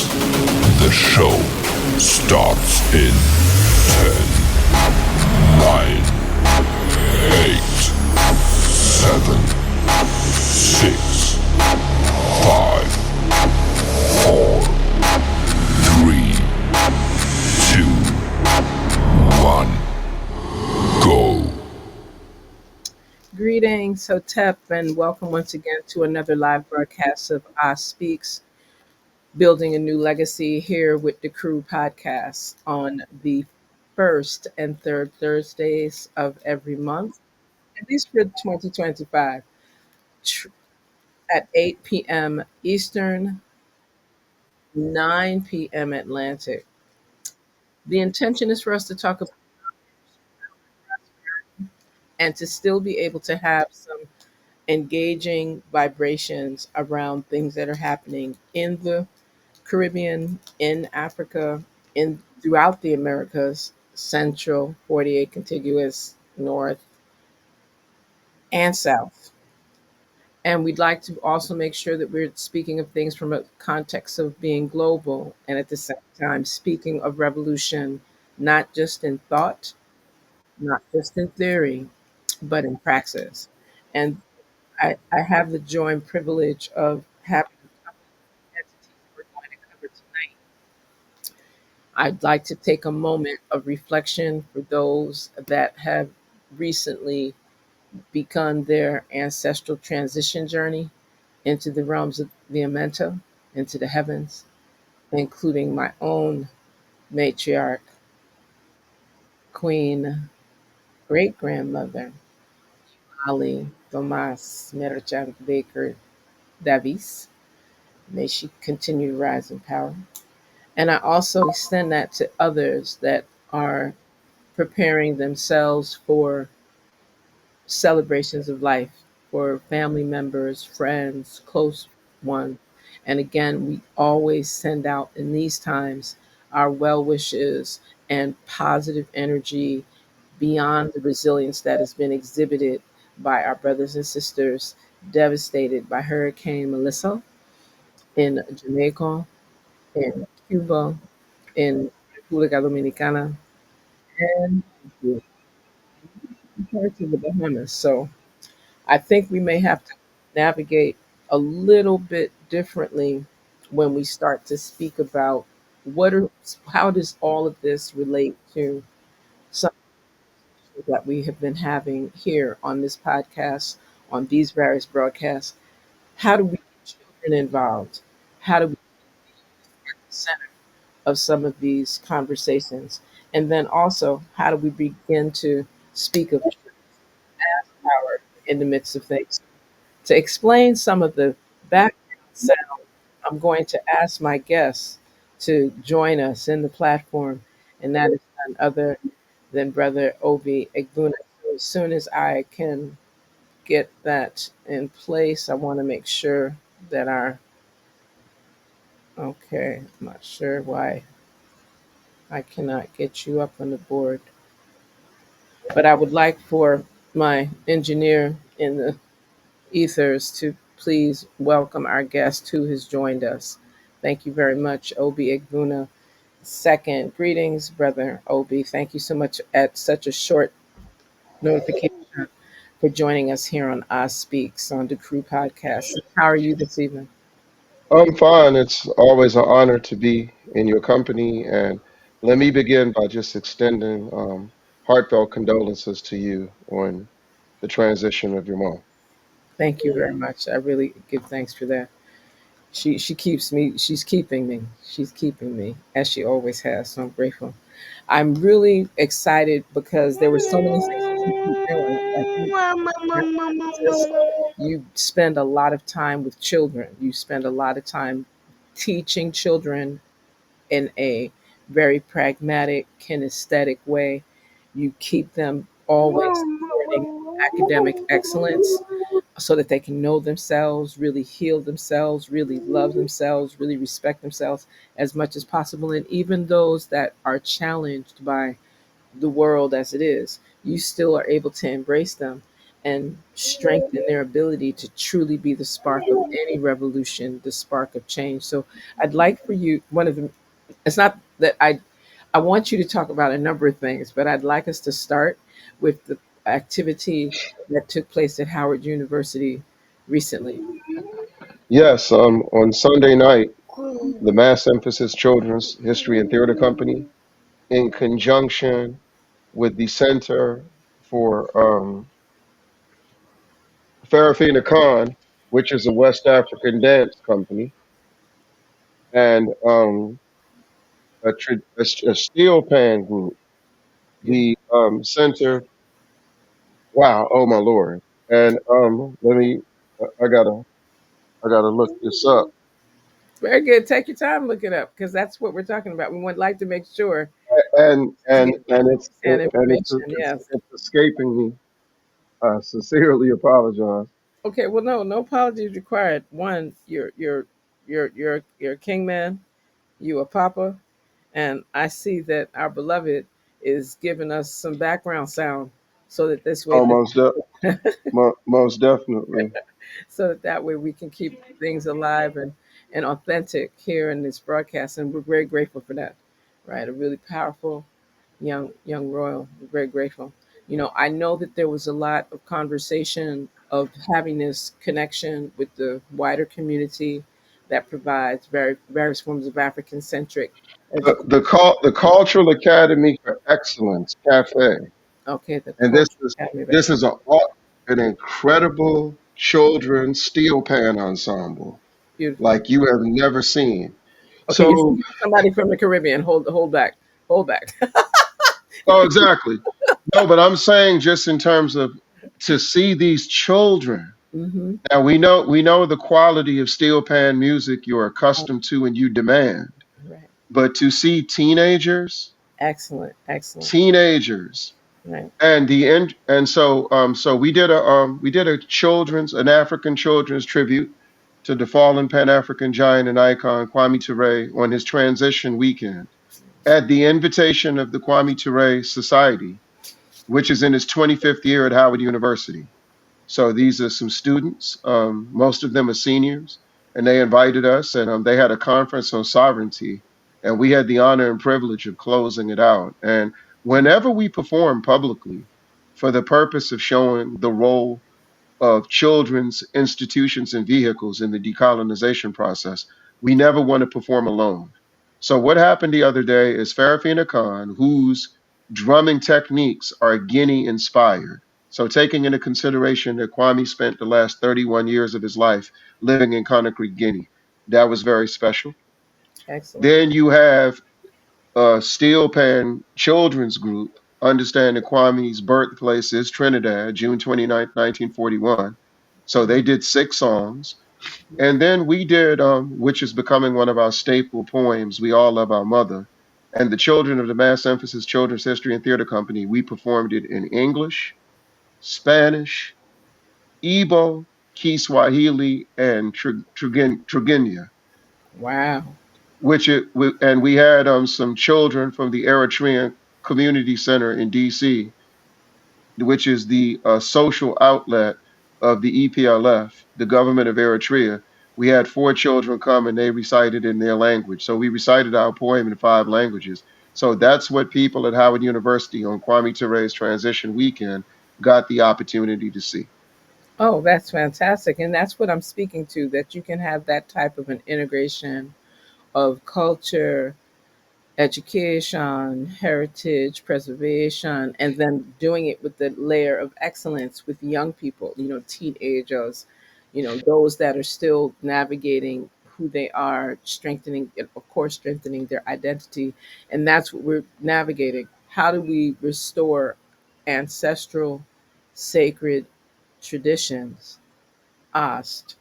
The show starts in 10, 9, 8, 7, 6, 5, 4, 3, 2, 1, go. Greetings, Hotep, and welcome once again to another live broadcast of AST Speaks, Building a New Legacy here with the Crew podcast on the first and third Thursdays of every month, at least for 2025, tr- at 8 p.m. Eastern, 9 p.m. Atlantic. The intention is for us to talk about and to still be able to have some engaging vibrations around things that are happening in the Caribbean, in Africa, in throughout the Americas, Central, 48 contiguous, North, and South. And we'd like to also make sure that we're speaking of things from a context of being global and at the same time speaking of revolution, not just in thought, not just in theory, but in praxis. And I have the joy and privilege of having entities we're going to cover tonight. I'd like to take a moment of reflection for those that have recently begun their ancestral transition journey into the realms of the Amenta, into the heavens, including my own matriarch, Queen, great grandmother, Ali Tomas Merchant Baker Davis. May she continue to rise in power. And I also extend that to others that are preparing themselves for celebrations of life, for family members, friends, close ones. And again, we always send out in these times our well wishes and positive energy beyond the resilience that has been exhibited by our brothers and sisters devastated by Hurricane Melissa in Jamaica, in Cuba, in República Dominicana, and parts of the Bahamas. So I think we may have to navigate a little bit differently when we start to speak about what are how does all of this relate to something that we have been having here on this podcast, on these various broadcasts. How do we get children involved? How do we get the center of some of these conversations? And then also, how do we begin to speak of power in the midst of things? To explain some of the background sound, I'm going to ask my guests to join us in the platform, and that is none other than Brother Obi Egbuna. So as soon as I can get that in place, I want to make sure that okay, I'm not sure why I cannot get you up on the board, but I would like for my engineer in the ethers to please welcome our guest who has joined us. Thank you very much, Obi Egbuna. Second, greetings, Brother Obi. Thank you so much at such a short notification for joining us here on I Speaks on the Crew Podcast. How are you this evening? I'm fine. It's always an honor to be in your company. And let me begin by just extending heartfelt condolences to you on the transition of your mom. Thank you very much. I really give thanks for that. She keeps me. She's keeping me. She's keeping me as she always has. So I'm grateful. I'm really excited because there were so many things that you keep doing. I think just you spend a lot of time with children. You spend a lot of time teaching children in a very pragmatic, kinesthetic way. You keep them always supporting academic excellence so that they can know themselves, really heal themselves, really love themselves, really respect themselves as much as possible. And even those that are challenged by the world as it is, you still are able to embrace them. and strengthen their ability to truly be the spark of any revolution, the spark of change. So I'd like for you, one of the, it's not that I want you to talk about a number of things, but I'd like us to start with the activity that took place at Howard University recently. Yes, on Sunday night, the Mass Emphasis Children's History and Theater Company, in conjunction with the Center for Farafina Khan, which is a West African dance company, and a steel pan group. Beautiful. The center, wow, oh my lord! And let me, I gotta look this up. Very good. Take your time, look it up, because that's what we're talking about. We would like to make sure And to and get and it's and and information. Yes. it's escaping me. I sincerely apologize. Okay. Well, no, no apologies required. One, you're a king man. You a papa, and I see that our beloved is giving us some background sound, so that this way, Almost, most definitely. so that that way we can keep things alive and authentic here in this broadcast, and we're very grateful for that. Right, a really powerful young royal. We're very grateful. I know that there was a lot of conversation of having this connection with the wider community that provides various forms of African centric education. The Cultural Academy for Excellence Cafe, Okay, the and Cultural Academy of this Excellence. is an incredible children's steel pan ensemble Beautiful. like you have never seen. Okay, you're So, speaking to somebody from the Caribbean. Hold back. Hold back. oh, exactly. No, but I'm saying just in terms of to see these children. Mm-hmm. Now we know the quality of steel pan music you're accustomed to and you demand, Right. but to see Excellent. Excellent. teenagers, Right. and so we did a children's an African children's tribute to the fallen Pan African giant and icon Kwame Ture on his transition weekend at the invitation of the Kwame Ture Society, which is in its 25th year at Howard University. So these are some students. Most of them are seniors, and they invited us, and they had a conference on sovereignty, and we had the honor and privilege of closing it out. And whenever we perform publicly for the purpose of showing the role of children's institutions and vehicles in the decolonization process, we never want to perform alone. So what happened the other day is Farafina Khan, whose drumming techniques are Guinea inspired. So taking into consideration that Kwame spent the last 31 years of his life living in Conakry, Guinea, that was very special. Excellent. Then you have Steel Pan Children's Group, understanding Kwame's birthplace is Trinidad, June 29th, 1941. So they did 6 songs. And then we did, which is becoming one of our staple poems, We All Love Our Mother. And the children of the Mass Emphasis Children's History and Theater Company, we performed it in English, Spanish, Igbo, Kiswahili, and Trigenya, Wow. and we had some children from the Eritrean Community Center in DC, which is the social outlet of the EPLF, the government of Eritrea. We had 4 children come and they recited in their language. So we recited our poem in 5 languages. So that's what people at Howard University on Kwame Ture's transition weekend got the opportunity to see. Oh, that's fantastic. And that's what I'm speaking to, that you can have that type of an integration of culture, education, heritage, preservation, and then doing it with the layer of excellence with young people, teenagers, those that are still navigating who they are, strengthening, of course, strengthening their identity. And that's what we're navigating. How do we restore ancestral, sacred traditions, AST,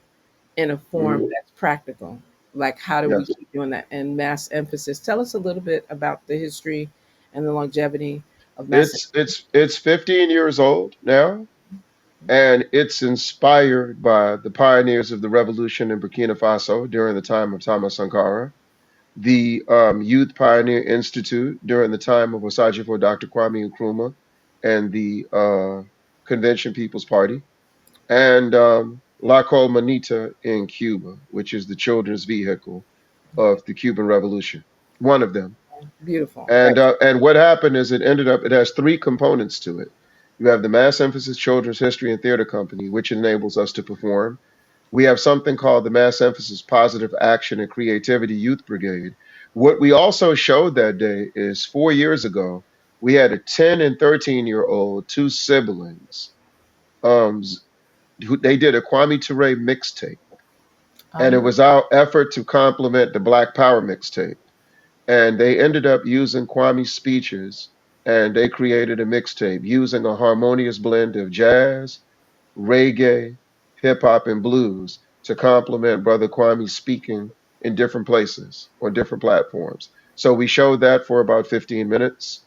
in a form Mhm. that's practical? Like, how do we Yes. keep doing that? And mass emphasis. Tell us a little bit about the history and the longevity of mass It's 15 years old now, and it's inspired by the pioneers of the revolution in Burkina Faso during the time of Thomas Sankara, the Youth Pioneer Institute during the time of Osajifo Dr. Kwame Nkrumah, and the Convention People's Party, and La Colmanita in Cuba, which is the children's vehicle of the Cuban Revolution. One of them. Beautiful. And what happened is it ended up, it has three components to it. You have the Mass Emphasis Children's History and Theater Company, which enables us to perform. We have something called the Mass Emphasis Positive Action and Creativity Youth Brigade. What we also showed that day is 4 years ago, we had a 10 and 13-year-old, two siblings. Um, they did a Kwame Ture mixtape, and it Um, was our effort to complement the Black Power mixtape. And they ended up using Kwame's speeches, and they created a mixtape using a harmonious blend of jazz, reggae, hip hop, and blues to complement Brother Kwame speaking in different places on different platforms. So we showed that for about 15 minutes.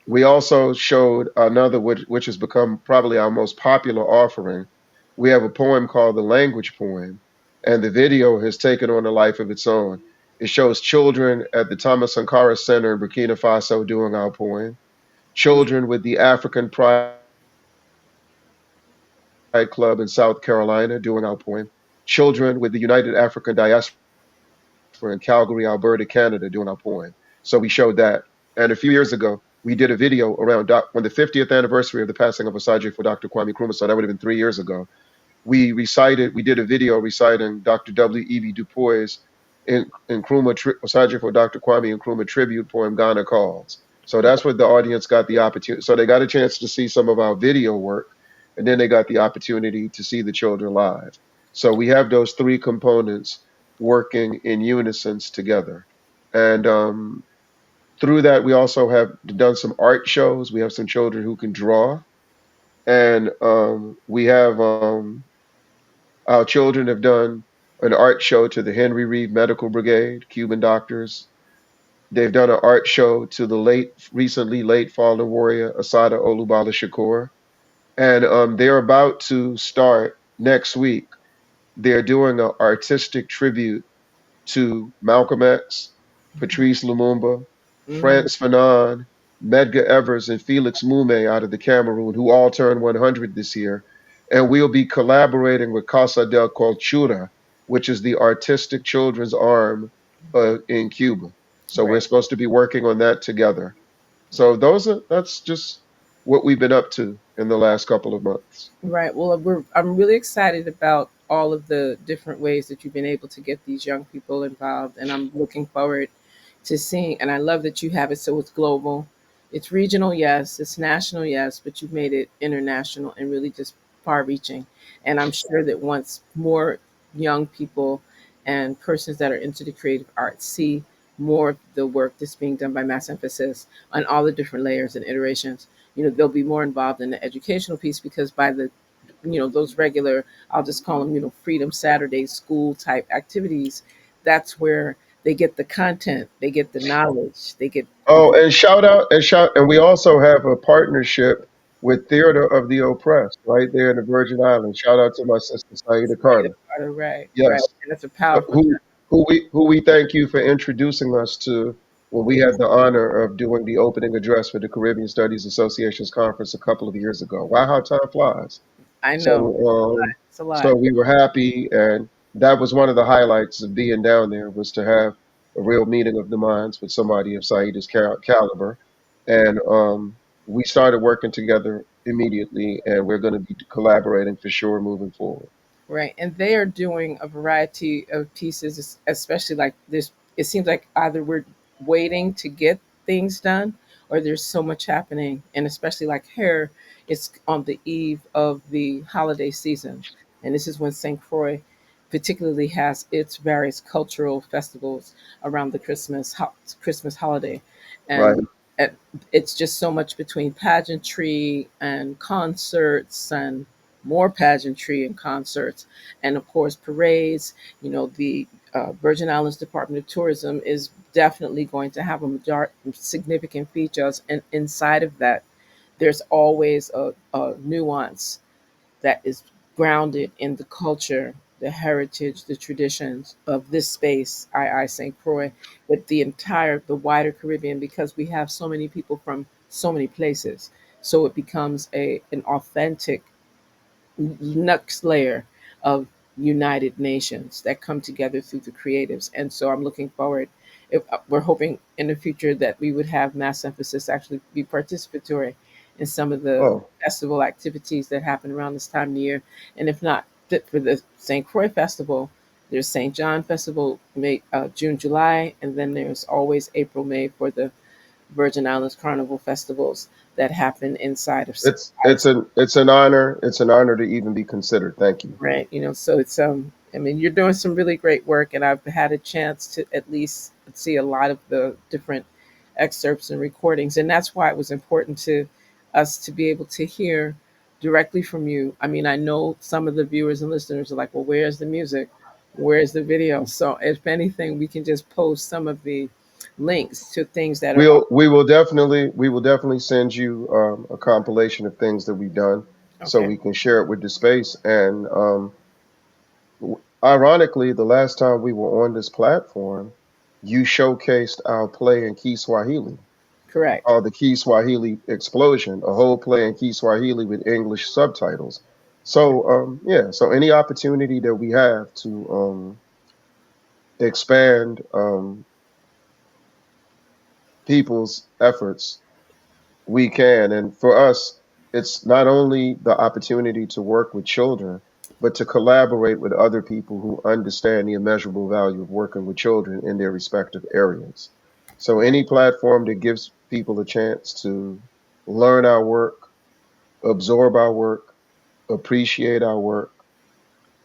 We also showed another, which has become probably our most popular offering. We have a poem called The Language Poem, and the video has taken on a life of its own. It shows children at the Thomas Sankara Center in Burkina Faso doing our poem, beautiful. children with the African Pride Club in South Carolina doing our poem, children with the United African Diaspora in Calgary, Alberta, Canada doing our poem. So we showed that. And a few years ago, we did a video around on the 50th anniversary of the passing of Osaje for Dr. Kwame Nkrumah. So that would have been 3 years ago. We did a video reciting Dr. W.E.B. Du Bois in Nkrumah, Osaje for Dr. Kwame Nkrumah tribute poem, Ghana Calls. So that's what the audience got the opportunity. So they got a chance to see some of our video work, and then they got the opportunity to see the children live. So we have those three components working in unison together. And through that, we also have done some art shows. We have some children who can draw, and we have our children have done an art show to the Henry Reed Medical Brigade, Cuban doctors. They've done an art show to the recently late fallen warrior Asada Olubala Shakur, and they're about to start next week. They're doing an artistic tribute to Malcolm X, Patrice Lumumba, Mm, France Fanon, Medgar Evers, and Felix Mume out of the Cameroon, who all turned 100 this year. And we'll be collaborating with Casa del Cultura, which is the artistic children's arm in Cuba. So we're right. supposed to be working on that together. So that's just what we've been up to in the last couple of months. Right. Well, I'm really excited about all of the different ways that you've been able to get these young people involved, and I'm looking forward to seeing. And I love that you have it so it's global, it's regional, yes, it's national, yes, but you've made it international and really just far-reaching. And I'm sure that once more young people and persons that are into the creative arts see more of the work that's being done by Mass Emphasis on all the different layers and iterations, they'll be more involved in the educational piece because by the those regular, I'll just call them, freedom Saturday school type activities, that's where they get the content, they get the knowledge, they get Oh, and and we also have a partnership with Theater of the Oppressed right there in the Virgin Islands. Shout out to my sister Saida right, Carter. right, right. Yes, And it's a powerful who who we thank you for introducing us to when we had the honor of doing the opening address for the Caribbean Studies Association's conference a couple of years ago. Wow, how time flies! I So know it's a so lot. we were happy, and that was one of the highlights of being down there was to have a real meeting of the minds with somebody of Saida's caliber, and we started working together immediately, and we're going to be collaborating for sure moving forward. Right. And they are doing a variety of pieces, especially like this. It seems like either we're waiting to get things done or there's so much happening. And especially like hair, it's on the eve of the holiday season. And this is when St. Croix particularly has its various cultural festivals around the Christmas holiday. Right. And it, it's just so much between pageantry and concerts and more pageantry and concerts, and of course parades. The Virgin Islands Department of Tourism is definitely going to have significant features, and inside of that, there's always a nuance that is grounded in the culture, the heritage, the traditions of this space, I St. Croix, but the wider Caribbean, because we have so many people from so many places. so it becomes a an authentic next layer of United Nations that come together through the creatives. And so I'm looking forward. If we're hoping in the future that we would have mass emphasis actually be participatory in some of the Oh, festival activities that happen around this time of year, and if not fit for the St. Croix Festival, there's St. John Festival, May, June, July, and then there's always April, May for the Virgin Islands Carnival festivals that happen inside of it's an honor to even be considered. Thank you. right? So it's I mean, you're doing some really great work, and I've had a chance to at least see a lot of the different excerpts and recordings, and that's why it was important to us to be able to hear directly from you. I mean, I know some of the viewers and listeners are like, well, where's the music, where's the video? So if anything, we can just post some of the links to things that are We will definitely send you a compilation of things that we've done, so okay. we can share it with the space. And ironically, the last time we were on this platform, you showcased our play in Kiswahili Correct. called the Kiswahili Explosion, a whole play in Kiswahili with English subtitles. Okay. So yeah, so any opportunity that we have to expand people's efforts, we can. And for us, it's not only the opportunity to work with children, but to collaborate with other people who understand the immeasurable value of working with children in their respective areas. So Right. any platform that gives people a chance to learn our work, absorb our work, appreciate our work,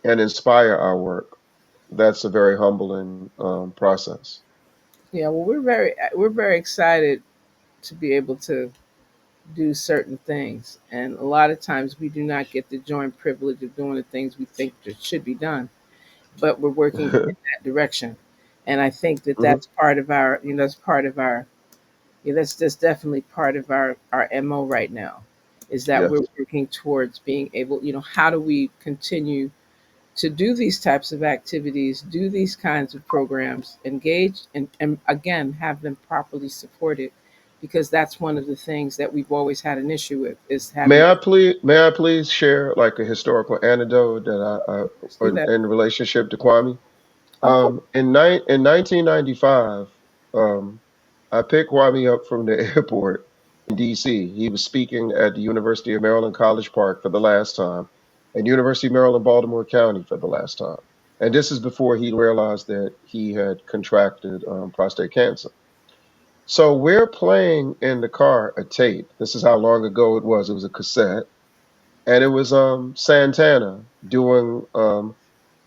and inspire our work, that's a very humbling process. Yeah. Well, we're very excited to be able to do certain things. And a lot of times we do not get the joy and privilege of doing the things we think that should be done, but we're working in that direction. And I think that Hmm. that's part of our, that's part of our, yeah, that's definitely part of our MO right now, is that we're Yes. working towards being able, how do we continue to do these types of activities, do these kinds of programs, engage, and again, have them properly supported, because that's one of the things that we've always had an issue with is having. May I please share like a historical anecdote that Let's do that. in relationship to Kwame? Of course. In 1995, um, I picked Kwame up from the airport in D.C. He was speaking at the University of Maryland College Park for the last time, and University of Maryland Baltimore County for the last time. And this is before he realized that he had contracted prostate cancer. So we're playing in the car a tape. This is how long ago it was. It was a cassette, and it was Santana doing an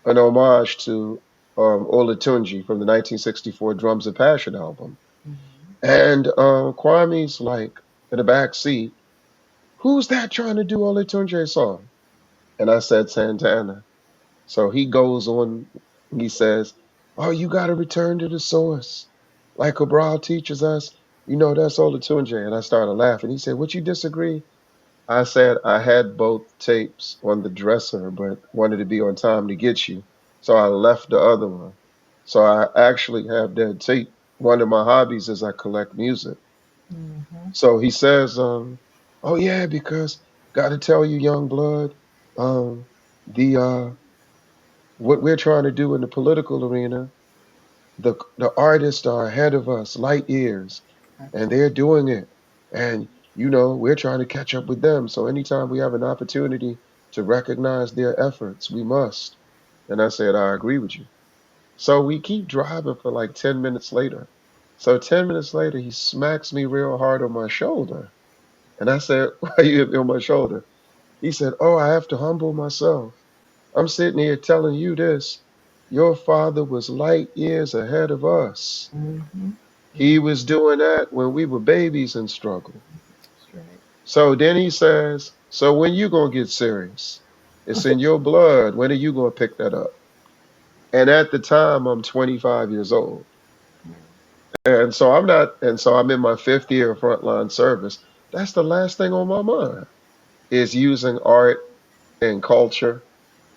homage to Olatunji from the 1964 Drums of Passion album. Mhm. And Kwame's like in the back seat, who's that trying to do Olatunji's song? And I said Santana. So he goes on, he says, oh, you got to return to the source. Like Cabral teaches us, that's Olatunji. And I started laughing. He said, would you disagree? I said I had both tapes on the dresser, but wanted to be on time to get you. So I left the other one. So I actually have that tape. One of my hobbies is I collect music. Mhm. So he says, oh yeah, because gotta tell you, young blood, the what we're trying to do in the political arena, the artists are ahead of us light years, and Absolutely. they're doing it. And we're trying to catch up with them. So anytime we have an opportunity to recognize their efforts, we must. And I said, I agree with you. So we keep driving for like 10 minutes later. So 10 minutes later, he smacks me real hard on my shoulder. And I said, why you hit me on my shoulder? He said, oh, I have to humble myself. I'm sitting here telling you this. Your father was light years ahead of us. Mhm. He Mhm. was doing that when we were babies and struggled. That's right. So then he says, so when you gonna get serious? It's in your blood. When are you gonna pick that up? And at the time, I'm 25 years old. And so I'm not, and so I'm in my fifth year of frontline service. That's the last thing on my mind is using art and culture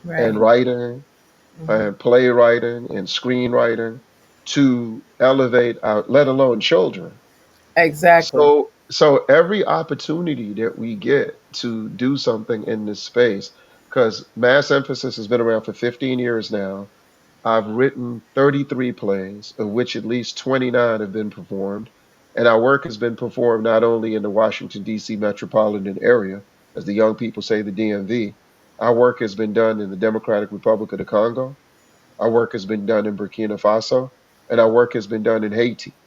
and Right. writing Mhm. and playwriting and screenwriting to elevate our, let alone children. Exactly. So So every opportunity that we get to do something in this space, because mass emphasis has been around for 15 years now. I've written 33 plays, of which at least 29 have been performed. And our work has been performed not only in the Washington, D.C. metropolitan area, as the young people say, the DMV. Our work has been done in the Democratic Republic of the Congo. Our work has been done in Burkina Faso. And our work has been done in Haiti.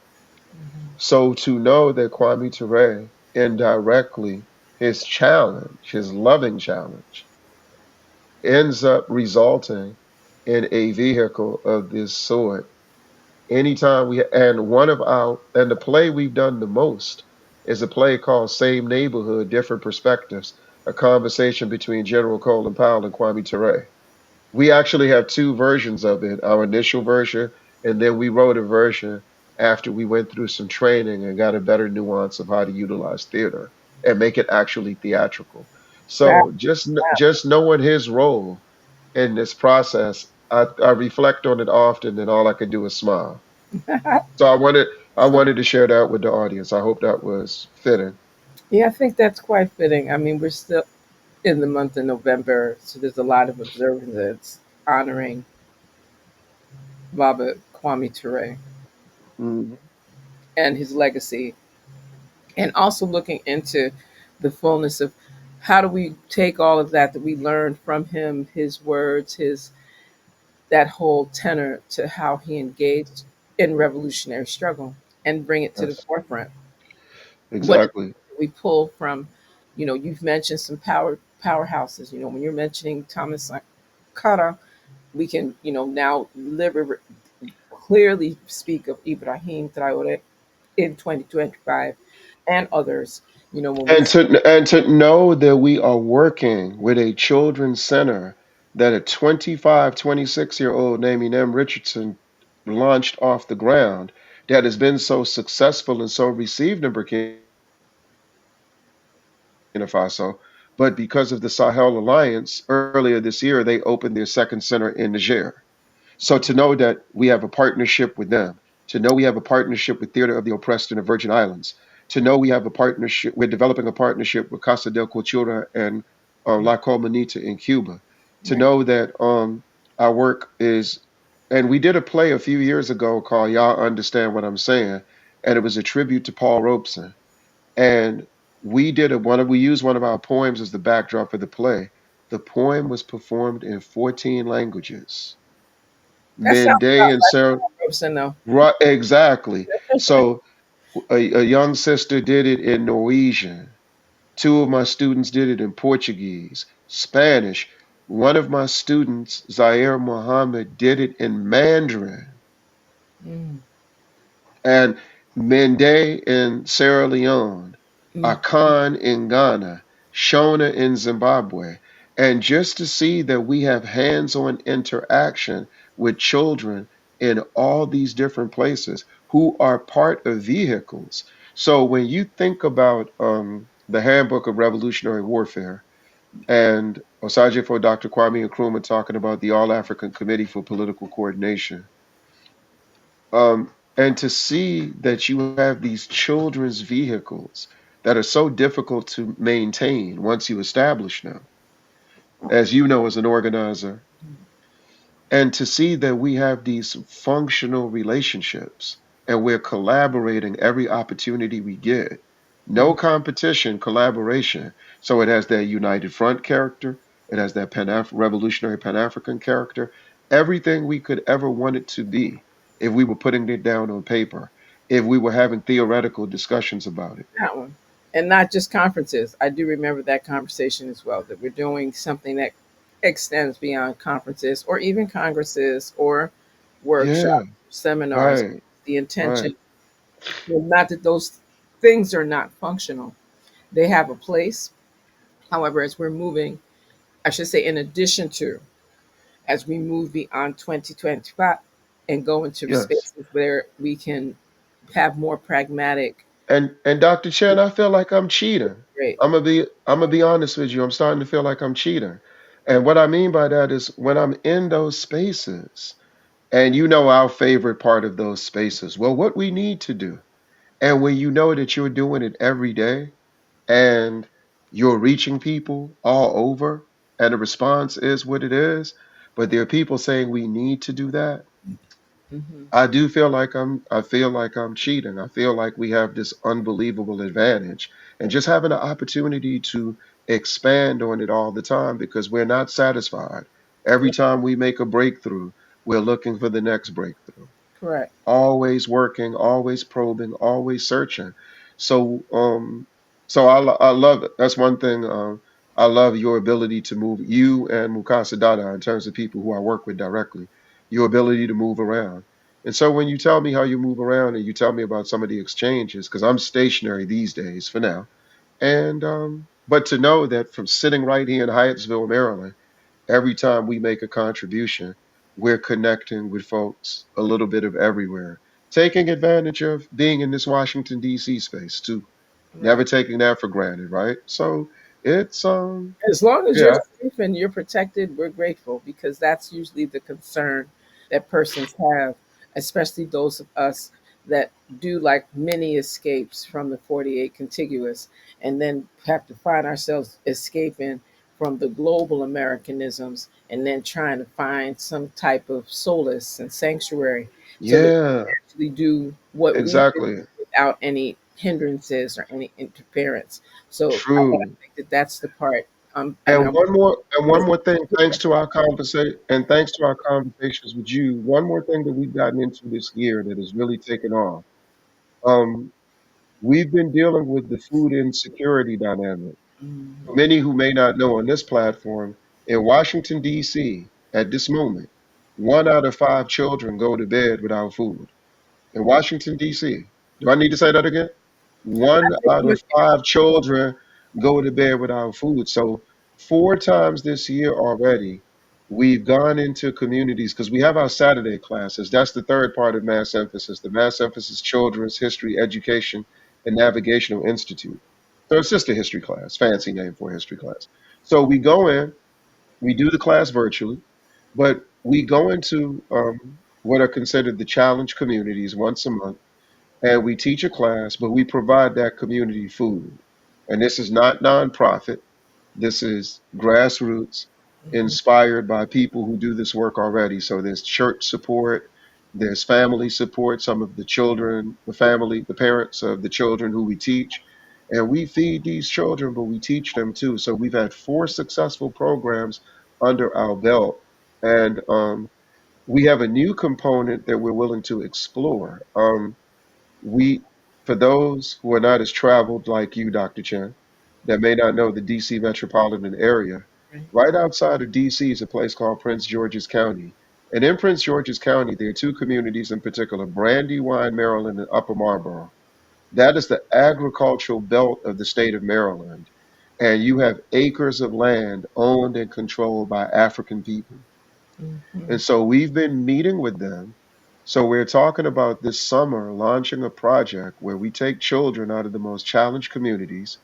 Mhm. So to know that Kwame Ture indirectly, his challenge, his loving challenge, ends up resulting in a vehicle of this sort. Anytime we and one of our and the play we've done the most is a play called Same Neighborhood, Different Perspectives, a conversation between General Colin Powell and Kwame Ture. We actually have two versions of it, our initial version, and then we wrote a version after we went through some training and got a better nuance of how to utilize theater and make it actually theatrical. That, So just knowing his role in this process, I reflect on it often, and all I can do is smile. So I wanted to share that with the audience. I hope that was fitting. yeah, I think that's quite fitting. I mean, we're still in the month of November, so there's a lot of observances honoring Baba Kwame Ture Mhm. and his legacy, and also looking into the fullness of how do we take all of that we learned from him, his words, his that whole tenor to how he engaged in revolutionary struggle and bring it to the Yes, forefront. What exactly. we pull from, you've mentioned some powerhouses. When you're mentioning Thomas Sankara, we can, now clearly speak of Ibrahim Traore in 2025 and others. When we And to know that we are working with a children's center that a 25, 26-year-old named M. Richardson launched off the ground that has been so successful and so received in Burkina Faso, but because of the Sahel Alliance, earlier this year, they opened their second center in Niger. So to know that we have a partnership with them, to know we have a partnership with Theater of the Oppressed in the Virgin Islands, to know we have a partnership, we're developing a partnership with Casa del Cultura and La Colmanita in Cuba, to know that right, our work is, and we did a play a few years ago called Y'all Understand What I'm Saying, and it was a tribute to Paul Robeson. And we used one of our poems as the backdrop for the play. The poem was performed in 14 languages. that sounds Mende about and Sarah, like Robeson, though. right, exactly. So a young sister did it in Norwegian. Two of my students did it in Portuguese, Spanish. One of my students, Zaire Mohammed, did it in Mandarin. Mm, And Mende in Sierra Leone, mm. Akan in Ghana, Shona in Zimbabwe. And just to see that we have hands on interaction with children in all these different places who are part of vehicles. So when you think about the Handbook of Revolutionary Warfare and Osajifo Dr. Kwame Nkrumah talking about the All African Committee for Political Coordination, and to see that you have these children's vehicles that are so difficult to maintain once you establish them, as you know as an organizer, and to see that we have these functional relationships and we're collaborating every opportunity we get. No Mm. competition, collaboration. So it has that United Front character, it has that revolutionary Pan African character, everything we could ever want it to be if we were putting it down on paper, if we were having theoretical discussions about it. That one. And not just conferences. I do remember that conversation as well, that we're doing something that extends beyond conferences or even congresses or Yeah, workshops, seminars. right, The right. intention, not that those things are not functional, they have a place. However, as we're moving, I should say, in addition to, as we move beyond 2025 and go into Yes. spaces where we can have more pragmatic, And Dr. Chen, I feel like I'm cheating. great. I'm gonna be honest with you. I'm starting to feel like I'm cheating. And what I mean by that is when I'm in those spaces, and you know our favorite part of those spaces. Well, what we need to do. And when you know that you're doing it every day and you're reaching people all over, and the response is what it is, but there are people saying we need to do that. Hmm. I feel like I'm cheating. I feel like we have this unbelievable advantage and just having the opportunity to expand on it all the time because we're not satisfied. Every Yeah, time we make a breakthrough, we're looking for the next breakthrough, correct. always working, always probing, always searching. So, I love it. That's one thing. I love your ability to move. You and Mukasa Dada, in terms of people who I work with directly, your ability to move around. And so, when you tell me how you move around and you tell me about some of the exchanges, because I'm stationary these days for now, and but to know that from sitting right here in Hyattsville, Maryland, every time we make a contribution, we're connecting with folks a little bit of everywhere, taking advantage of being in this Washington D.C. space too. Never Right. taking that for granted, right? So it's As long as you're yeah, safe and you're protected, we're grateful because that's usually the concern that persons have, especially those of us that do like many escapes from the 48 contiguous and then have to find ourselves escaping from the global Americanisms and then trying to find some type of solace and sanctuary so that we yeah, can actually do what we do exactly. without any hindrances or any interference. So I True. think that that's the part and And I'm one more thing, thanks to our conversations with you, one more thing that we've gotten into this year that has really taken off. Um, we've been dealing with the food insecurity dynamic. For Mhm. many who may not know, on this platform, in Washington, D.C., at this moment, 1 out of 5 children go to bed without food. In Washington, D.C. Do I need to say that again? I One think out you of five children go to bed without food. So, 4 times this year already, we've gone into communities because we have our Saturday classes. That's the third part of Mass Emphasis. The Mass Emphasis Children's History, Education, and Navigational Institute. So, it's just a history class, fancy name for a history class. So, we go in, we do the class virtually, but we go into what are considered the challenge communities once a month, and we teach a class, but we provide that community food. And this is not nonprofit. This is grassroots, Mhm. inspired by people who do this work already. So there's church support, there's family support, some of the children, the parents of the children who we teach. And we feed these children, but we teach them too. So we've had 4 successful programs under our belt. And we have a new component that we're willing to explore. We, for those who are not as traveled like you, Dr. Chen, that may not know the DC metropolitan area, Right. right outside of DC is a place called Prince George's County. And in Prince George's County, there are 2 communities in particular, Brandywine, Maryland, and Upper Marlboro. That is the agricultural belt of the state of Maryland. And you have acres of land owned and controlled by African people. Mhm. And so we've been meeting with them. So we're talking about this summer launching a project where we take children out of the most challenged communities,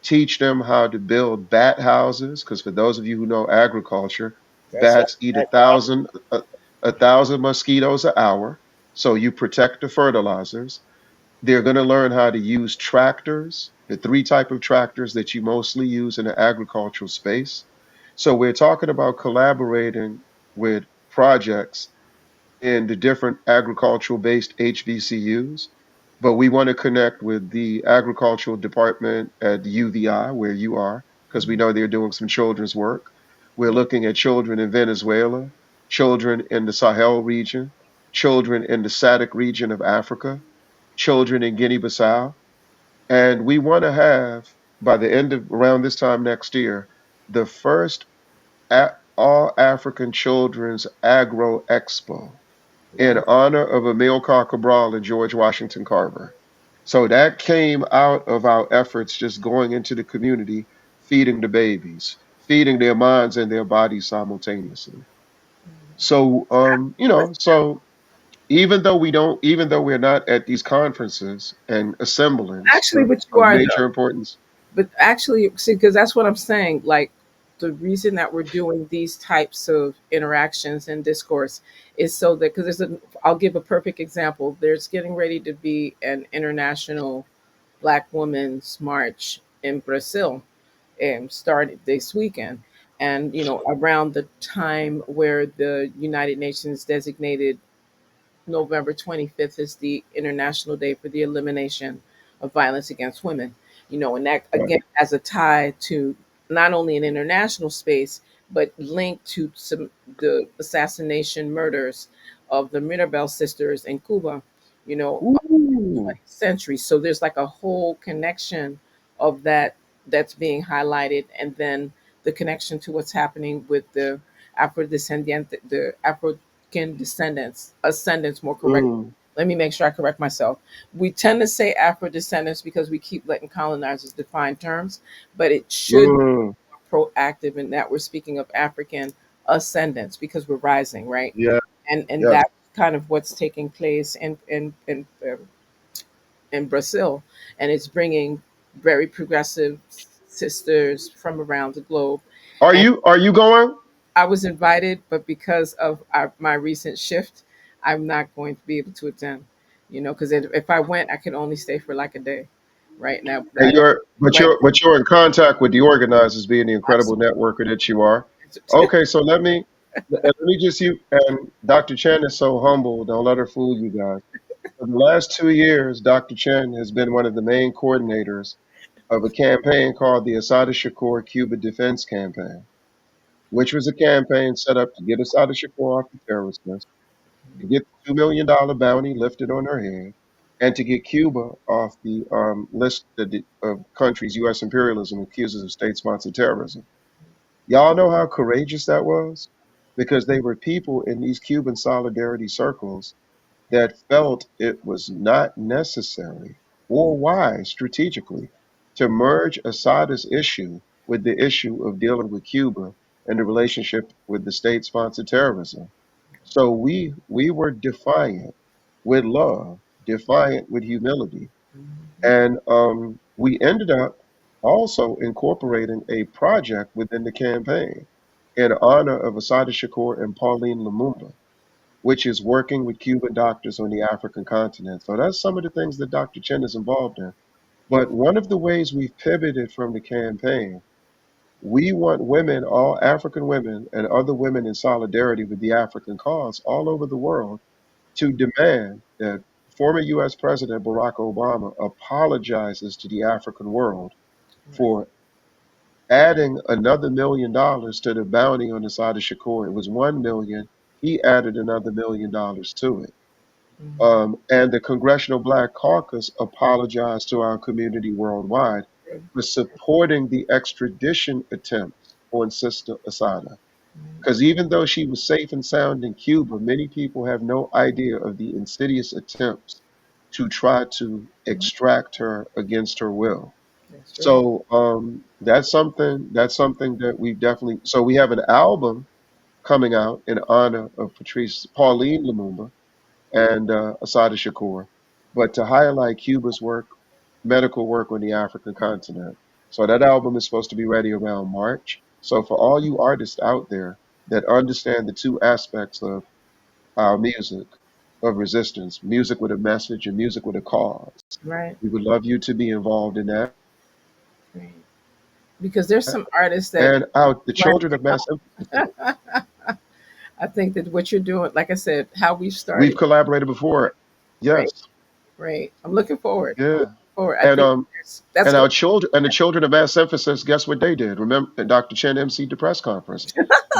teach them how to build bat houses. Because for those of you who know agriculture, That's right. bats eat That dog. 1,000 mosquitoes an hour. So you protect the fertilizers. They're going to learn how to use tractors, the 3 type of tractors that you mostly use in the agricultural space. So we're talking about collaborating with projects in the different agricultural based HBCUs, but we want to connect with the agricultural department at UVI, where you are, because we Mhm. know they're doing some children's work. We're looking at children in Venezuela, children in the Sahel region, children in the SADC region of Africa, children in Guinea Bissau. And we want to have, by the end of around this time next year, the first All African Children's Agro Expo in Wow. honor of Amilcar Cabral and George Washington Carver. So that came out of our efforts just going into the community, feeding the babies, feeding their minds and their bodies simultaneously. So, so even though we're not at these conferences and assemblings Actually, but you of are major though. importance, But actually, see, because that's what I'm saying. Like the reason that we're doing these types of interactions and discourse is so that, because I'll give a perfect example. There's getting ready to be an international Black Women's March in Brazil, and started this weekend. And around the time where the United Nations designated November 25th is the International Day for the Elimination of Violence Against Women. And that Right. again has a tie to not only an international space, but linked to the assassination murders of the Mirabel sisters in Cuba, you know, Ooh. 20th century. So there's like a whole connection of that that's being highlighted, and then the connection to what's happening with the the African descendants, ascendants more correct. Mm. Let me make sure I correct myself. We tend to say Afro descendants because we keep letting colonizers define terms, but it should be Mm. proactive in that we're speaking of African ascendants because we're rising, right? Yeah. And Yes. that's kind of what's taking place in Brazil, and it's bringing very progressive sisters from around the globe. Are And you going? I was invited, but because of my recent shift, I'm not going to be able to attend. Because if I went, I could only stay for like a day. Right now, And I don't. Right, you're in contact with the organizers, being the incredible absolutely. networker that you are. Okay, so let me just you and Dr. Chen is so humble. Don't let her fool you guys. For the last 2 years, Dr. Chen has been one of the main coordinators of a campaign called the Asada Shakur Cuba Defense Campaign, which was a campaign set up to get Asada Shakur off the terrorist list, to get the $2 million bounty lifted on her head, and to get Cuba off the list of countries U.S. imperialism accuses of state-sponsored terrorism. Y'all know how courageous that was? Because they were people in these Cuban solidarity circles that felt it was not necessary or wise strategically to merge Asada's issue with the issue of dealing with Cuba and the relationship with the state-sponsored terrorism. So we were defiant with love, defiant with humility, Mhm. and we ended up also incorporating a project within the campaign in honor of Asada Shakur and Pauline Lumumba, which is working with Cuban doctors on the African continent. So that's some of the things that Dr. Chen is involved in. But one of the ways we've pivoted from the campaign, we want women, all African women and other women in solidarity with the African cause all over the world, to demand that former US President Barack Obama apologizes to the African world Right. for adding another $1 million to the bounty on the side of Shakur. It was 1 million. He added another $1 million to it. Mhm. And the Congressional Black Caucus apologized to our community worldwide Good. for supporting the extradition attempts on Sister Asada. Mhm. Because even though she was safe and sound in Cuba, many people have no idea of the insidious attempts to try to Mhm. extract her against her will. That's true. So that's something that we definitely. So we have an album coming out in honor of Patrice Pauline Lumumba and Asada Shakur, but to highlight Cuba's work, medical work on the African continent. So that album is supposed to be ready around March. So for all you artists out there that understand the two aspects of our music, of resistance, music with a message and music with a cause, Right. we would love you to be involved in that. Right. Because there's some artists that And out the plan children of mass emphasis. to come. I think that what you're doing, like I said, how we've We've started. collaborated before. Right. Yes. Right. I'm looking forward. I'm Yeah. looking forward. I And think that's and going our to children and the children of mass emphasis, guess what they did? Remember, Dr. Chen emceed the press conference.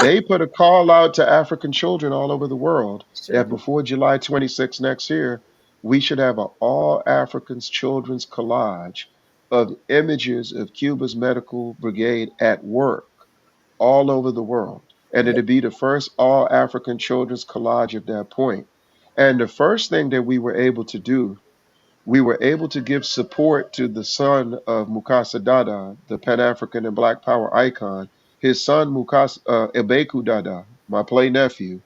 They put a call out to African children all over the world sure that do. before July 26th next year, we should have an all Africans children's collage of images of Cuba's medical brigade at work all over the world. And Yeah. it'd be the first all African children's collage at that point. And the first thing that we were able to give support to the son of Mukasa Dada, the Pan African and Black Power icon, his son Mukasa Ebeku Dada, my play nephew,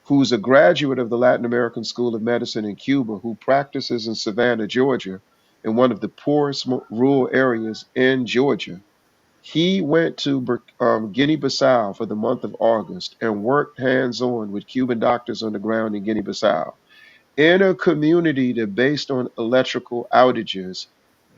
who's a graduate of the Latin American School of Medicine in Cuba, who practices in Savannah, Georgia, in one of the poorest rural areas in Georgia. He went to Guinea-Bissau for the month of August and worked hands-on with Cuban doctors on the ground in Guinea-Bissau in a community that, based on electrical outages,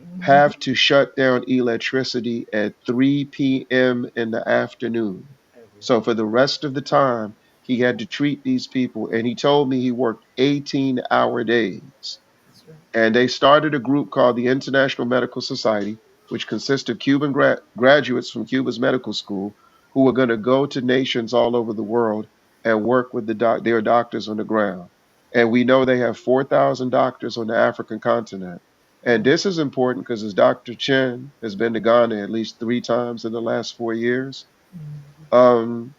Mhm. have to shut down electricity at 3 p.m. in the afternoon. Every So day. for the rest of the time, he had to treat these people, and he told me he worked 18-hour days. That's right. And they started a group called the International Medical Society, which consists of Cuban graduates from Cuba's medical school who were going to go to nations all over the world and work with their doctors on the ground. And we know they have 4,000 doctors on the African continent. And Mhm. this is important because as Dr. Chen has been to Ghana at least 3 times in the last 4 years, Mhm. um,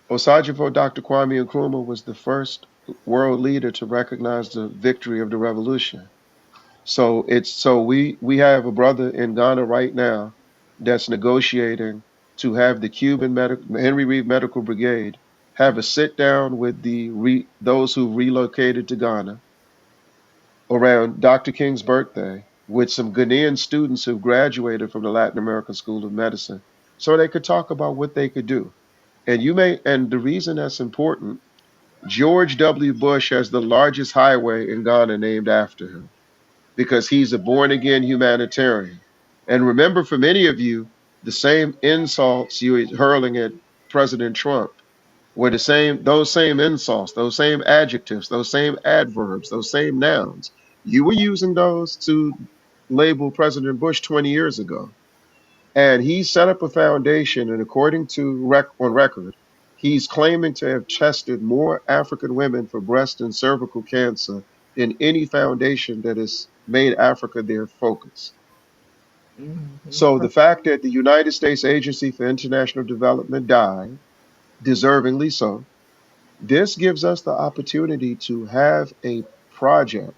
Osajifo Dr. Kwame Nkrumah was the first world leader to recognize the victory of the revolution. So we have a brother in Ghana right now that's negotiating to have the Cuban Henry Reed Medical Brigade have a sit down with those who relocated to Ghana around Dr. King's birthday with some Ghanaian students who graduated from the Latin American School of Medicine so they could talk about what they could do. And the reason that's important, George W. Bush has the largest highway in Ghana named after him because he's a born again humanitarian. And remember, for many of you, the same insults you were hurling at President Trump were those same insults, those same adjectives, those same adverbs, those same nouns. You were using those to label President Bush 20 years ago. And he set up a foundation, and according to on record, he's claiming to have tested more African women for breast and cervical cancer than any foundation that has made Africa their focus. Mhm. So the fact that the United States Agency for International Development died, deservingly so, this gives us the opportunity to have a project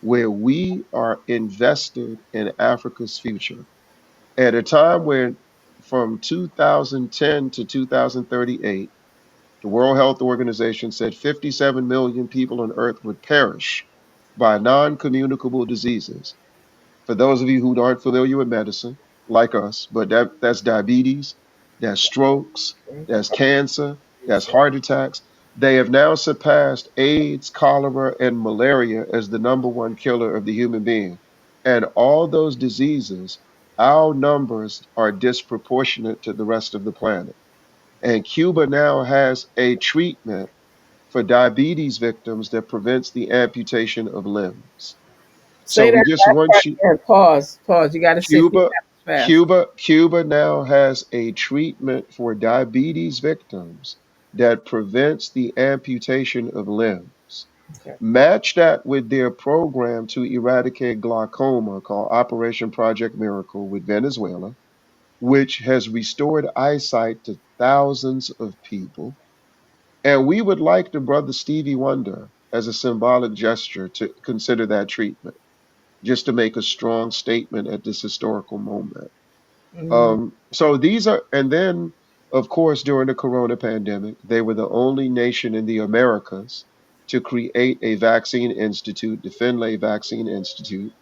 where we are invested in Africa's future at a time when, from 2010 to 2038, the World Health Organization said 57 million people on Earth would perish by non communicable diseases. For those of you who aren't familiar with medicine, like us, but that's diabetes, that's strokes, that's cancer, that's heart attacks. They have now surpassed AIDS, cholera, and malaria as the number one killer of the human being. And all those diseases, our numbers are disproportionate to the rest of the planet. And Cuba now has a treatment for diabetes victims that prevents the amputation of limbs. So Say we that just last want part you, again. Pause. Pause. You got to say Cuba, that fast. Cuba now has a treatment for diabetes victims that prevents the amputation of limbs. Okay. Match that with their program to eradicate glaucoma called Operation Project Miracle with Venezuela, which has restored eyesight to thousands of people. And we would like the brother Stevie Wonder as a symbolic gesture to consider that treatment, just to make a strong statement at this historical moment. Mm. So these are, and then, of course, during the corona pandemic, they were the only nation in the Americas to create a vaccine institute, the Finlay Vaccine Institute,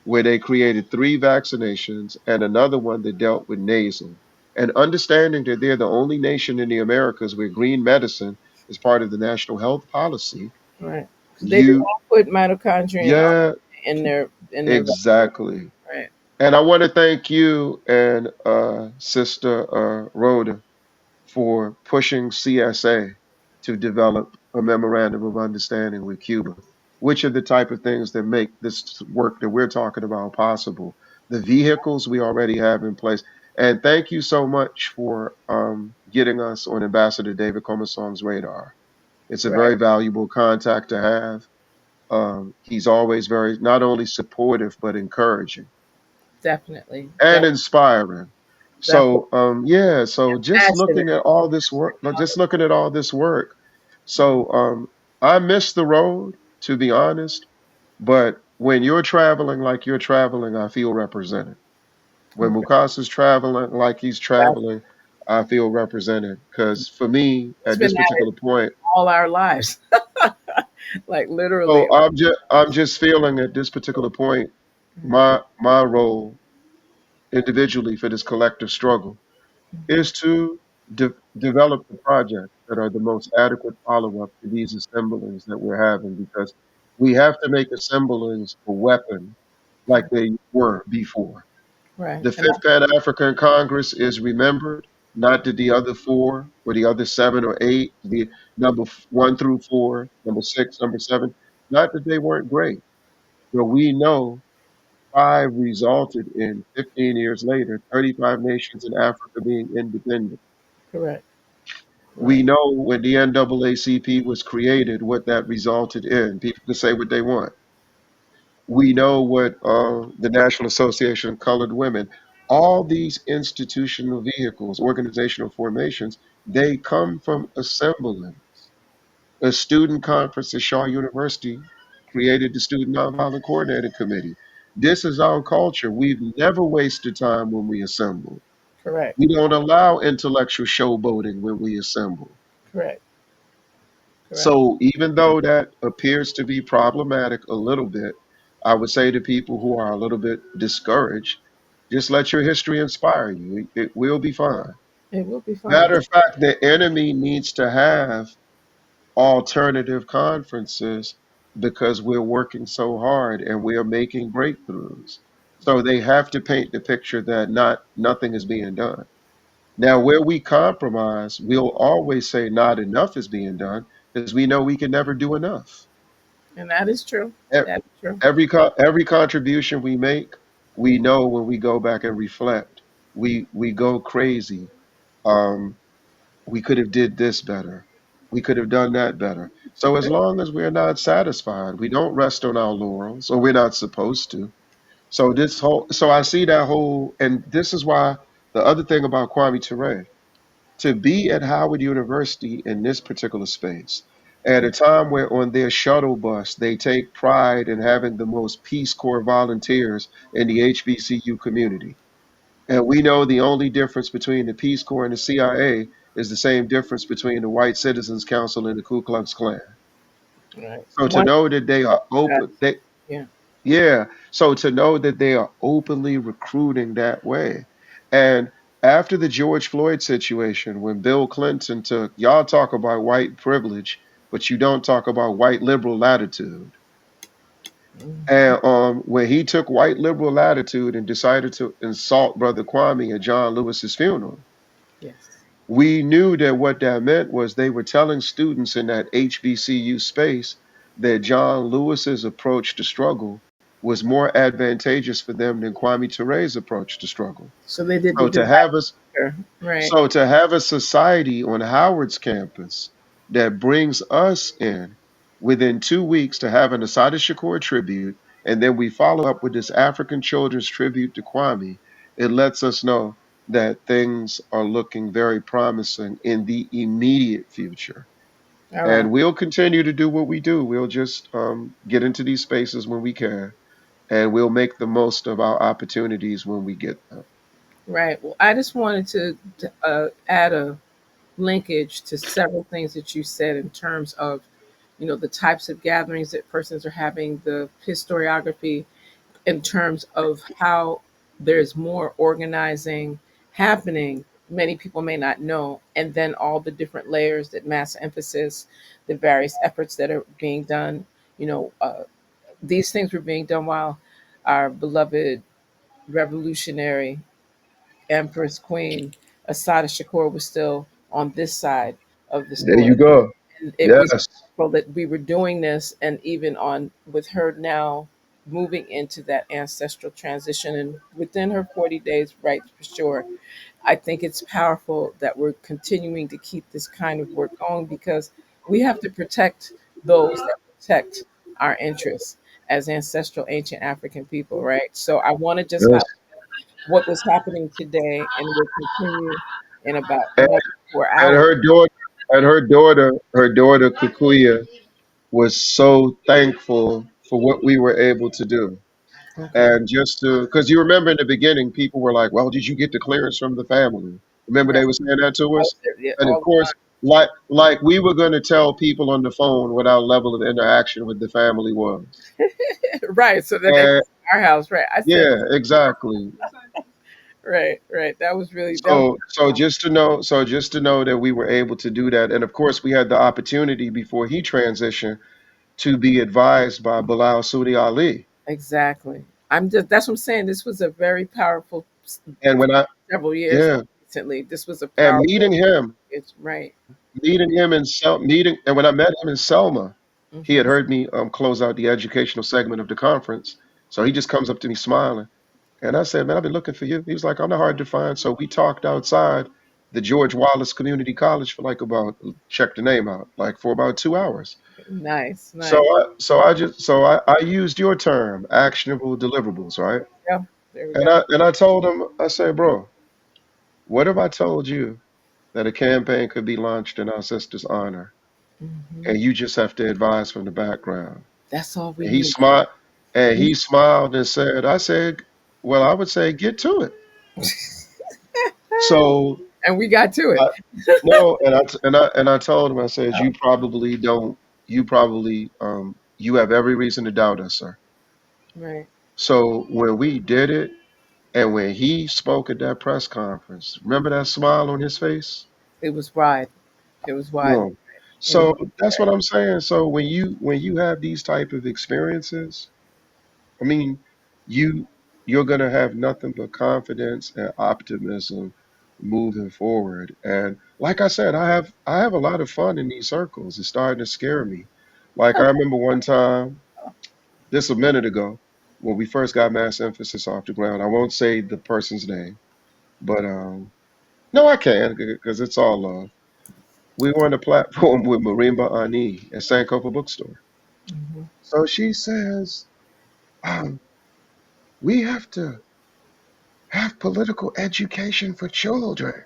where they created three vaccinations and another one that dealt with nasal. And understanding that they're the only nation in the Americas where green medicine is part of the national health policy, Right. Because they do you, all put mitochondria yeah, in their exactly. right. And I want to thank you and Sister Rhoda for pushing CSA to develop a memorandum of understanding with Cuba, which are the type of things that make this work that we're talking about possible. The vehicles we already have in place. And thank you so much for getting us on Ambassador David Comasong's radar. It's a Right. very valuable contact to have. He's always very not only supportive but encouraging Definitely. and inspiring. Definitely So yeah, so just passionate. looking at all this work, just looking at all this work. So I miss the road, to be honest, but when you're traveling like you're traveling, I feel represented. When Okay. Mukasa's traveling like he's That's, traveling, I feel represented. Because for me, it's at been this that particular point, all our lives. Like literally. so I'm just feeling at this particular point, my role individually for this collective struggle is to develop the projects that are the most adequate follow-up to these assemblies that we're having, because we have to make assemblies a weapon like they were before. Right. The And Fifth Pan-African Congress is remembered, not that the other four or the other seven or eight, the number one through four, number six, number seven, not that they weren't great, but we know five resulted in 15 years later, 35 nations in Africa being independent. correct. We Right. know when the NAACP was created, what that resulted in. People can say what they want. We know what the National Association of Colored Women, all these institutional vehicles, organizational formations, they come from assemblies. A student conference at Shaw University created the Student Nonviolent Coordinating Committee. This is our culture. We've never wasted time when we assemble. Correct. We don't allow intellectual showboating when we assemble. Correct. Correct. So even though that appears to be problematic a little bit, I would say to people who are a little bit discouraged, just let your history inspire you. It will be fine. It will be fine. Matter of fact, the enemy needs to have alternative conferences because we're working so hard and we are making breakthroughs. So they have to paint the picture that nothing is being done. Now, where we compromise, we'll always say not enough is being done because we know we can never do enough. And that is true. E- That is true. every contribution we make, we know when we go back and reflect, we go crazy. Um, we could have did this better. We could have done that better. So as long as we're not satisfied, we don't rest on our laurels, or we're not supposed to. So I see that whole, and this is why the other thing about Kwame Ture, to be at Howard University in this particular space at a time where on their shuttle bus they take pride in having the most Peace Corps volunteers in the HBCU community. And we know the only difference between the Peace Corps and the CIA is the same difference between the White Citizens Council and the Ku Klux Klan. Right. So to One. know that they are open, That's, they, yeah. yeah. So to know that they are openly recruiting that way. And after the George Floyd situation, when Bill Clinton took, y'all talk about white privilege, but you don't talk about white liberal latitude. Mhm. And when he took white liberal latitude and decided to insult Brother Kwame at John Lewis's funeral, Yes. we knew that what that meant was they were telling students in that HBCU space that John Lewis's approach to struggle was more advantageous for them than Kwame Ture's approach to struggle. So they did the So to divide have us here. Right. so to have a society on Howard's campus that brings us in within 2 weeks to have an Asada Shakur tribute, and then we follow up with this African children's tribute to Kwame, it lets us know that things are looking very promising in the immediate future. All right. And we'll continue to do what we do. We'll just get into these spaces when we can, and we'll make the most of our opportunities when we get them. Right. Well, I just wanted to add a linkage to several things that you said in terms of, the types of gatherings that persons are having, the historiography, in terms of how there's more organizing happening. Many people may not know, and then all the different layers that mass emphasis, the various efforts that are being done. These things were being done while our beloved revolutionary Empress Queen Assata Shakur was still on this side of the There you story. go. And it was Yes. wonderful that we were doing this, and even on with her now moving into that ancestral transition and within her 40 days, right, for sure. I think it's powerful that we're continuing to keep this kind of work going because we have to protect those that protect our interests as ancestral ancient African people, right? So I want to just Yes. highlight what was happening today and will continue in about And, another 4 and hours. her daughter Kikuya was so thankful for what we were able to do. Okay. And just to, because you remember in the beginning, people were like, well, did you get the clearance from the family? Remember Right. they were saying that to I us? was there, yeah, And of all course, like we were going to tell people on the phone what our level of interaction with the family was. the time. Right. So that they And come to our house. Right. I said, yeah, exactly. right, right. That was So just to know that we were able to do that, and of course we had the opportunity before he transitioned to be advised by Bilal Sudi Ali. exactly. That's what I'm saying. This was a very powerful And when I several years yeah, recently. This was a and powerful. It's right. and when I met him in Selma, he had Hmm. heard me close out the educational segment of the conference. So he just comes up to me smiling. And I said, man, I've been looking for you. He was like, I'm not hard to find. So we talked outside the George Wallace Community College for like about, check the name out, like for about 2 hours. Nice, So nice. I used your term, actionable deliverables, right? Yeah, there we And go. I told him, I said, bro, what if I told you that a campaign could be launched in our sister's honor, Hmm. and you just have to advise from the background? That's all we And he need. smiled, and said, I said, well, I would say get to it. So And we got to it. I, no, and I told him, I said, you probably don't, you have every reason to doubt us, sir. Right. So when we did it, and when he spoke at that press conference, remember that smile on his face? It was wide. It was wide. Boom. It was So that's what I'm saying. So when you have these type of experiences, I mean, you you're gonna have nothing but confidence and optimism moving forward. And like I said, I have a lot of fun in these circles. It's starting to scare me. Like I remember one time, this a minute ago, when we first got mass emphasis off the ground. I won't say the person's name, but no, I can because it's all love. We were on a platform with Marimba Ani at Sankofa Bookstore. hmm So she says, um, we have to have political education for children.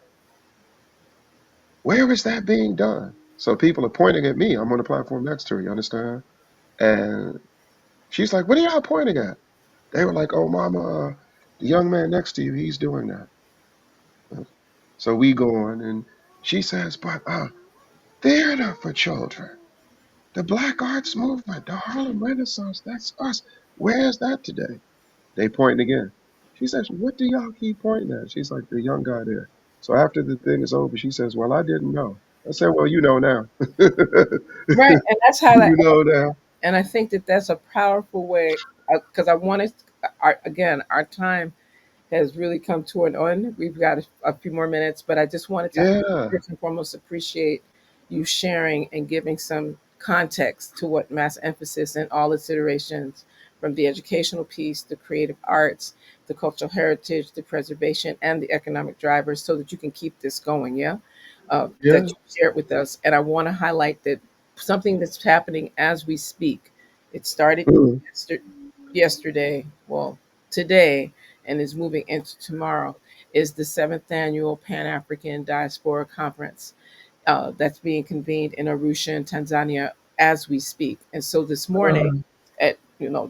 Where is that being done? So people are pointing at me. I'm on the platform next to her, you understand? And she's like, what are y'all pointing at? They were like, oh, mama, the young man next to you, he's doing that. So we go on, and she says, but theater for children, the Black Arts Movement, the Harlem Renaissance, that's us. Where's that today? They pointing again. She says, what do y'all keep pointing at? She's like, the young guy there. So after the thing is over, she says, well, I didn't know. I said, well, you know now. Right, and that's how You that. know now. And I think that that's a powerful way because I wanted. Again, our time has really come to an end. We've got a few more minutes, but I just wanted to Yeah. first and foremost appreciate you sharing and giving some context to what mass emphasis in all its iterations, from the educational piece, the creative arts, the cultural heritage, the preservation, and the economic drivers, so that you can keep this going. Yeah, that Yeah. you shared with us, and I want to highlight that something that's happening as we speak. It started Mm. yesterday. Well, today and is moving into tomorrow, is the seventh annual Pan African Diaspora Conference that's being convened in Arusha, in Tanzania, as we speak. And so this morning Uh, at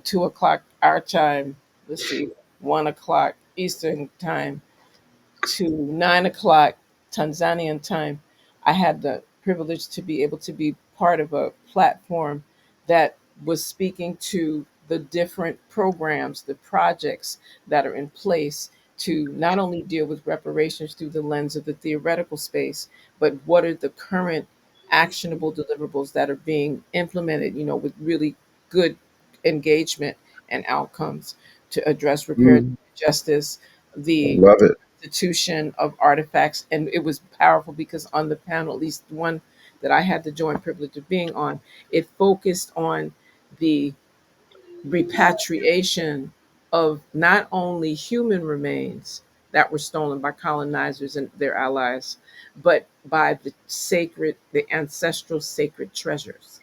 2 o'clock our time, let's see, 1 o'clock Eastern time, to 9 o'clock Tanzanian time, I had the privilege to be able to be part of a platform that was speaking to the different programs, the projects that are in place to not only deal with reparations through the lens of the theoretical space, but what are the current actionable deliverables that are being implemented, with really good engagement and outcomes to address reparative mm. justice, I the love it. institution of artifacts. And it was powerful because on the panel, at least the one that I had the joy and privilege of being on, it focused on the repatriation of not only human remains that were stolen by colonizers and their allies, but by the ancestral sacred treasures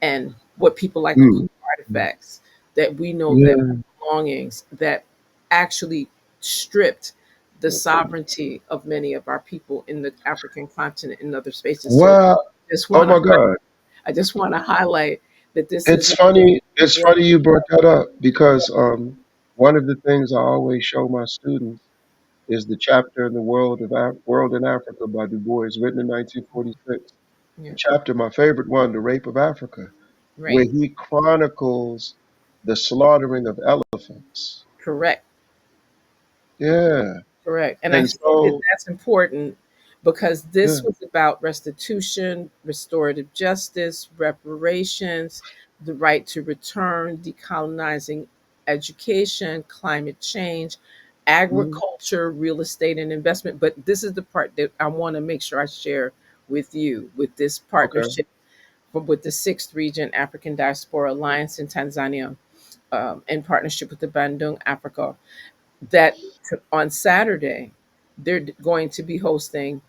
and what people like to call Mm. artifacts that we know that Yeah. are belongings that actually stripped the sovereignty of many of our people in the African continent and other spaces. So Wow. just Oh want to my God. I just want to highlight that this is It's a funny. It's yeah, funny you brought that up because one of the things I always show my students is the chapter in the World in Africa by Du Bois, written in 1946. yeah, The chapter, my favorite one, The Rape of Africa, where right, he chronicles the slaughtering of elephants. correct. Yeah. Correct. And I And think that so, that's important because yeah. this was about restitution, restorative justice, reparations, the right to return, decolonizing education, climate change, Mhm. agriculture, real estate, and investment. But this is the part that I want to make sure I share with you with this Okay. partnership with the Sixth Region African Diaspora Alliance in Tanzania, in partnership with the Bandung Africa, that on Saturday, they're going to be hosting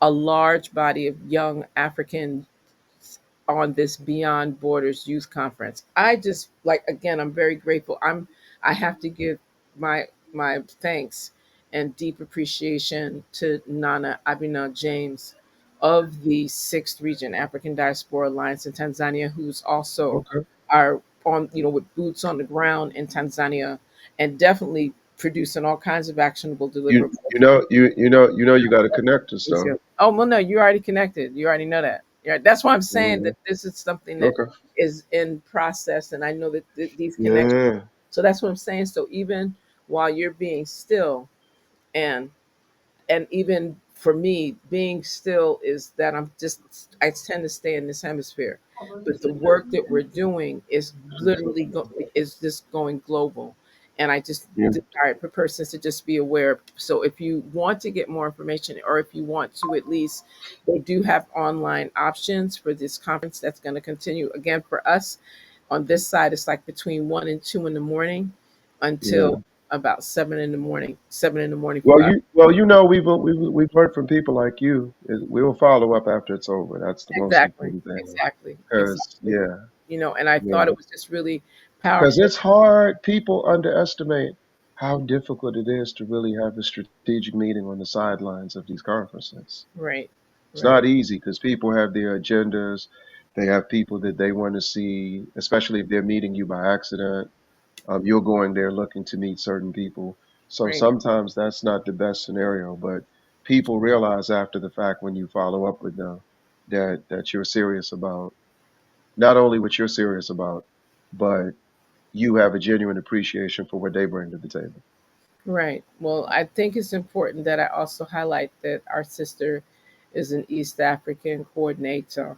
a large body of young African on this Beyond Borders Youth Conference. I just like again, I'm very grateful. I have to give my thanks and deep appreciation to Nana Abina James of the Sixth Region African Diaspora Alliance in Tanzania, who's also Okay. our on with boots on the ground in Tanzania and definitely producing all kinds of actionable deliverables. You got to connect us It's though. your- Oh well, no, you already connected. You already know that. Yeah, that's why I'm saying Mhm. that this is something that Okay. is in process, and I know that these connections. Yeah. So that's what I'm saying. So even while you're being still, and even for me, being still is that I tend to stay in this hemisphere, but the work that we're doing is is just going global, and I just Yeah. desire for persons to just be aware. So if you want to get more information, or if you want to at least, they do have online options for this conference that's going to continue. Again, for us on this side, it's like between 1 and 2 in the morning Yeah. until about 7 in the morning. 7 in the morning Well, for us. we've heard from people like you. We'll follow up after it's over. That's the most Exactly, important thing. exactly, Because exactly. yeah, And I thought yeah. it was just really Because powerful. it's hard. People underestimate how difficult it is to really have a strategic meeting on the sidelines of these conferences. Right, It's right, not easy because people have their agendas. They have people that they want to see, especially if they're meeting you by accident. You're going there looking to meet certain people. So right, sometimes that's not the best scenario, but people realize after the fact when you follow up with them that you're serious about not only what you're serious about, but you have a genuine appreciation for what they bring to the table. right. Well, I think it's important that I also highlight that our sister is an East African coordinator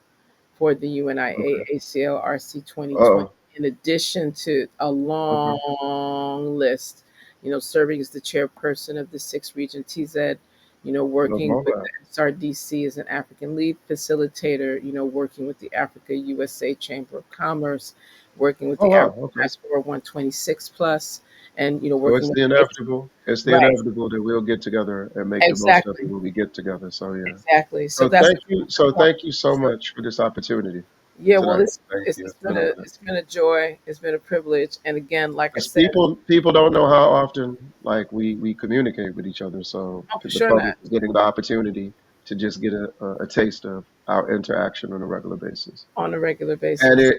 for the Okay. UNIA ACLRC 2020, Oh, in addition to a okay. long list, serving as the chairperson of the sixth region TZ, Love working all with that. the SRDC as an African lead facilitator, working with the Africa USA Chamber of Commerce, working with Oh the wow, African okay. Diaspora 126 Plus, and, So working it's with the the inevitable. It's the right, inevitable that we'll get together and make the most of it exactly, when we get together. So yeah. exactly. So So that's thank the you. piece I So want thank you so to. much for this opportunity Yeah, well, tonight. Thank you. it's It's been a blessing. it's been a joy. It's been a privilege. And again, like I Because said, people don't know how often like we communicate with each other. So oh, for the sure public not is getting the opportunity to just get a taste of our interaction on a regular basis. on a regular And basis.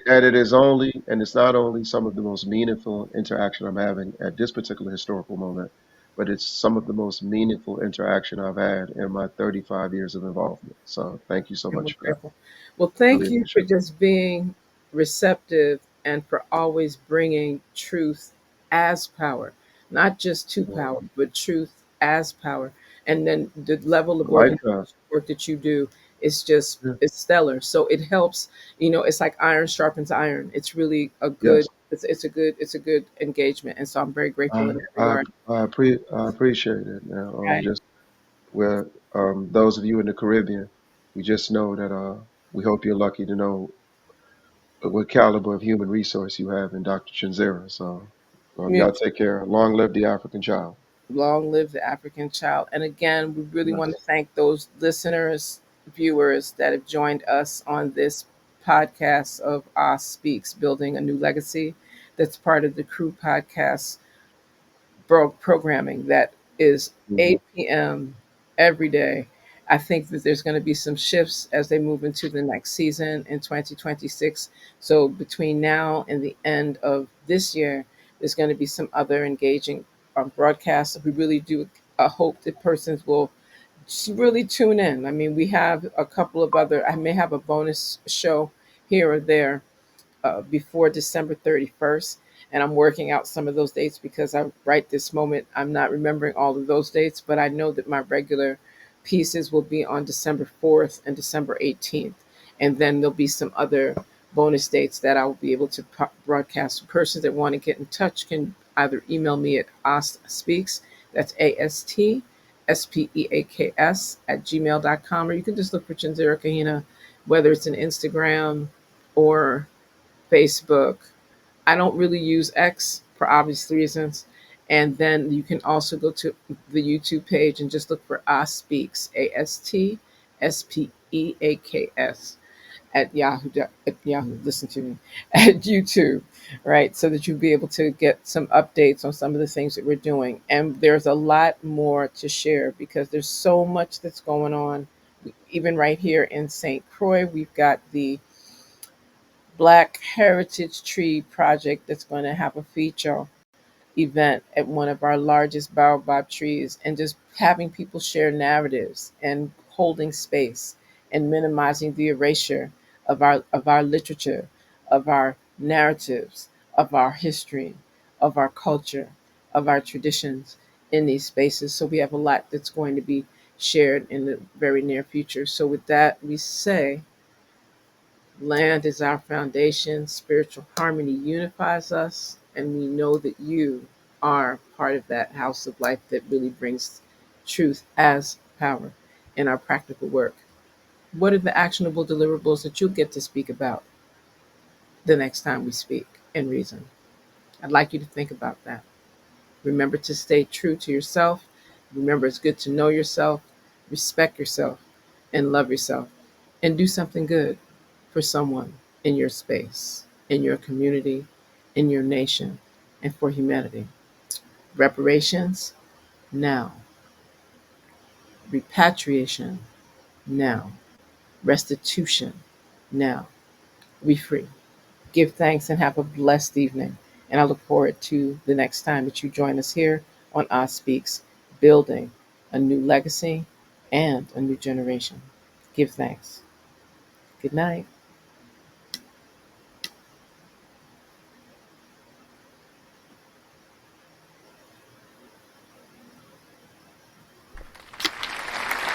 it's not only some of the most meaningful interaction I'm having at this particular historical moment, but it's some of the most meaningful interaction I've had in my 35 years of involvement. So thank you so And we're much for that. grateful. Well, Really thank you for appreciate it. just being receptive and for always bringing truth as power, not just to Yeah, power, but truth as power. And then the level I of like that. organization work that you do is just Yeah. it's stellar. So it helps. It's like iron sharpens iron. It's really a Yes. good. It's a good engagement, and so I'm very grateful I in that regard. I appreciate it. Now, Right. just where those of you in the Caribbean, we just know that we hope you're lucky to know what caliber of human resource you have in Dr. ChenziRa. So y'all take care. Long live the African child. Long live the African child. And again, we really want to Yes. thank those listeners, viewers that have joined us on this podcast of AST Speaks, Building a New Legacy. That's part of the Crew Podcast programming that is Hmm. 8 p.m. every day. I think that there's going to be some shifts as they move into the next season in 2026. So between now and the end of this year, there's going to be some other engaging broadcasts. We really do hope that persons will really tune in. I mean, we have a couple of other, I may have a bonus show here or there before December 31st. And I'm working out some of those dates because right this moment, I'm not remembering all of those dates, but I know that my regular pieces will be on December 4th and December 18th. And then there'll be some other bonus dates that I will be able to broadcast. Persons that want to get in touch can either email me at AST Speaks, that's AST SPEAKS at gmail.com, or you can just look for ChenziRa Kahina, whether it's an Instagram or Facebook. I don't really use X for obvious reasons. And then you can also go to the YouTube page and just look for AST Speaks, AST SPEAKS at Yahoo. Listen to me at YouTube, right? So that you'll be able to get some updates on some of the things that we're doing. And there's a lot more to share because there's so much that's going on. Even right here in St. Croix, we've got the Black Heritage Tree Project that's going to have a feature event at one of our largest baobab trees, and just having people share narratives and holding space and minimizing the erasure of our literature, of our narratives, of our history, of our culture, of our traditions in these spaces. So we have a lot that's going to be shared in the very near future. So with that, we say land is our foundation, spiritual harmony unifies us, and we know that you are part of that house of life that really brings truth as power in our practical work. What are the actionable deliverables that you'll get to speak about the next time we speak in reason? I'd like you to think about that. Remember to stay true to yourself. Remember, it's good to know yourself, respect yourself, and love yourself, and do something good for someone in your space, in your community, in your nation, and for humanity. Reparations, now. Repatriation, now. Restitution, now. We free. Give thanks and have a blessed evening. And I look forward to the next time that you join us here on I Speaks, building a new legacy and a new generation. Give thanks. Good night.